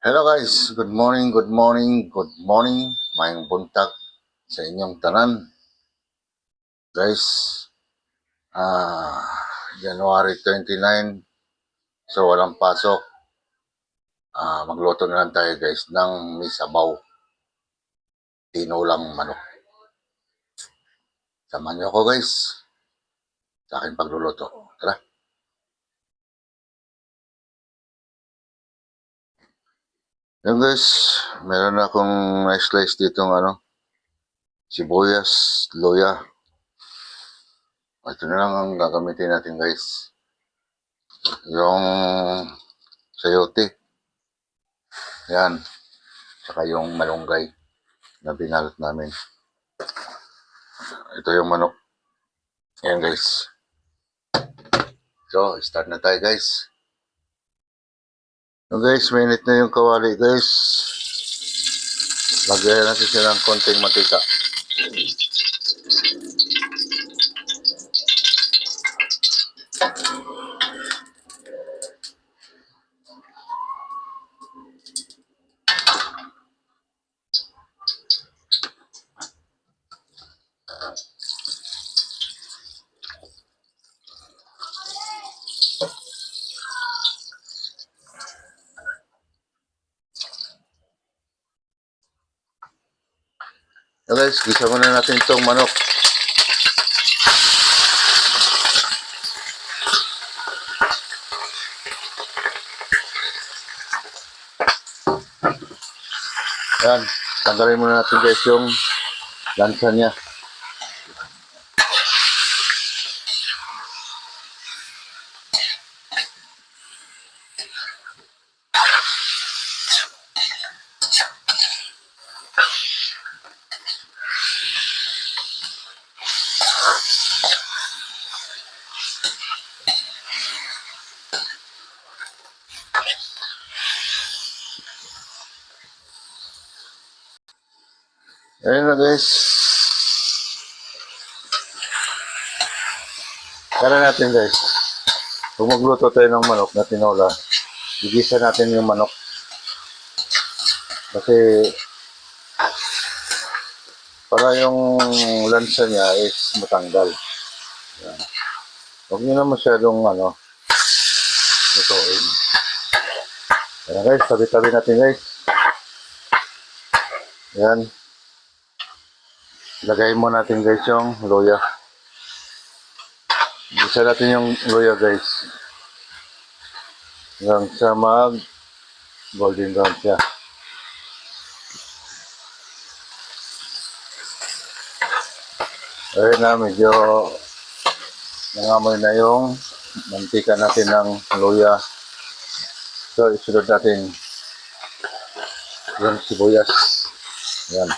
Hello guys, good morning, good morning, good morning. Mayong buntag sa inyong tanan. Guys, ah January 29, so walang pasok. Magluto na lang tayo guys ng may sabaw, tinulang manok. Samahan niyo ako guys sa aking pagluluto. Tara. Yan guys, meron akong na-slice ditong sibuyas, luya. Ito na lang ang gagamitin natin guys. Yung sayote. Yan. Saka yung malunggay na binalot namin. Ito yung manok. Ayan guys. So, start na tayo guys. So guys, mainit na yung kawali guys. Lagyan natin siya ng konting matika. So guys, gisa muna natin itong manok. Ayan, tanggalin muna natin guys yung lansa niya. Ayan na guys. Tara natin guys. Kung magluto tayo ng manok na tinola, igisa natin yung manok. Kasi para yung lansa niya is matanggal. Ayan. Huwag nyo na masyadong lutuin. Ayan guys, tabi-tabi natin guys. Ayan. Lagay mo natin guys yung luya. Isa natin yung luya guys. Hanggang sa mag golden brown siya. Ayun na, medyo nangamoy na yung mantika natin ng luya. So, isunod natin yung sibuyas. Ayan.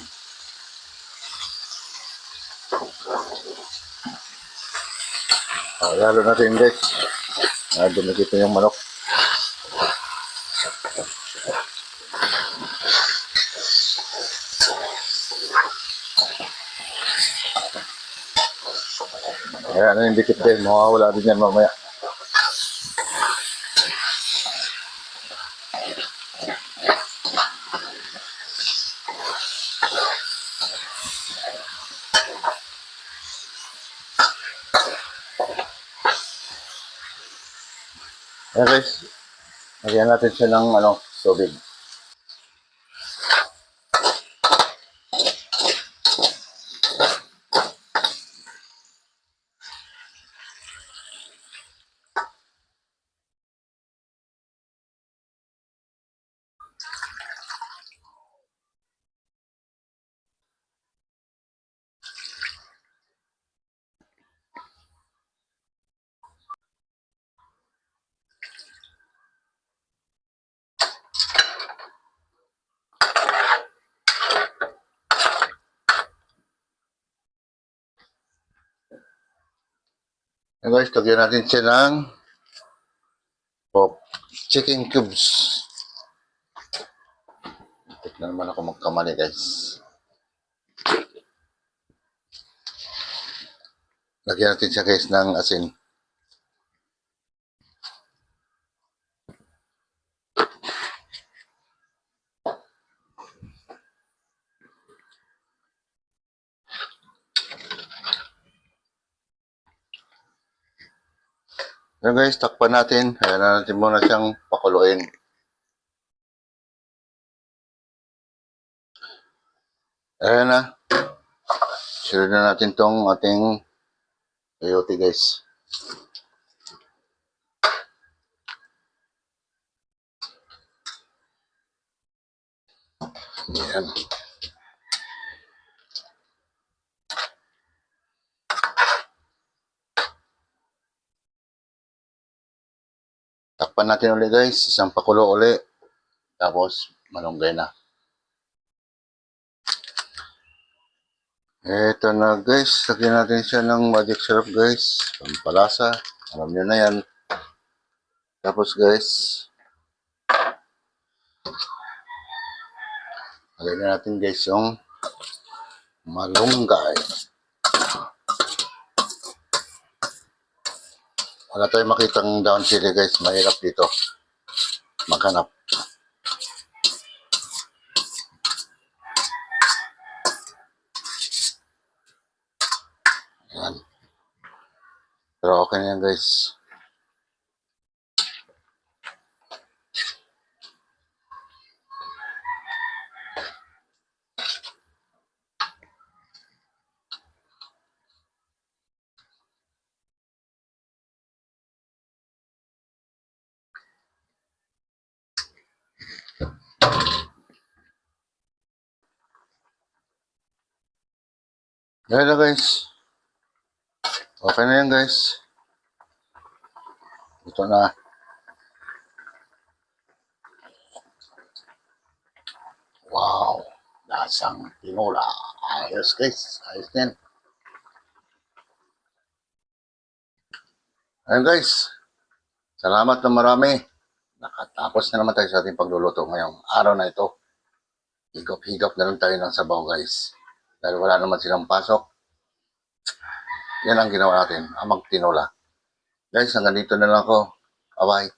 Lalo natin guys. Dumikit na yung manok. Ayan, yung dikit din. Mawawala din yan mamaya. Ayan guys. Lagyan natin siya ng tubig. Ayan guys, lagyan natin siya ng chicken cubes. Tignan naman ako magkamali guys. Lagyan natin siya guys ng asin. Ayan guys, takpan natin. Ayan na natin muna siyang pakuluin. Ayan na. Sunod na natin tong ating sayote guys. Ayan. Takpan natin ulit guys. Isang pakulo ulit. Tapos malunggay na. Eto na guys. Lagyan natin siya ng magic syrup guys. Pampalasa. Alam nyo na yan. Tapos guys. Lagyan na natin guys yung malunggay. Wala tayong makitang down chili guys. Mahirap dito maghanap. Ayan. Pero okay na yan guys. Ayan na guys. Okay na yan guys. Ito na. Wow. Lasang tinola. Ayos guys. Ayos din. Ayan guys. Salamat na marami. Nakatapos na naman tayo sa ating pagluluto ngayong araw na ito. Higop-higop na lang tayo ng sabaw guys. Dahil wala naman silang pasok. Yan ang ginawa natin. Amang tinola. Guys, hanggang dito na lang ako. Bye-bye.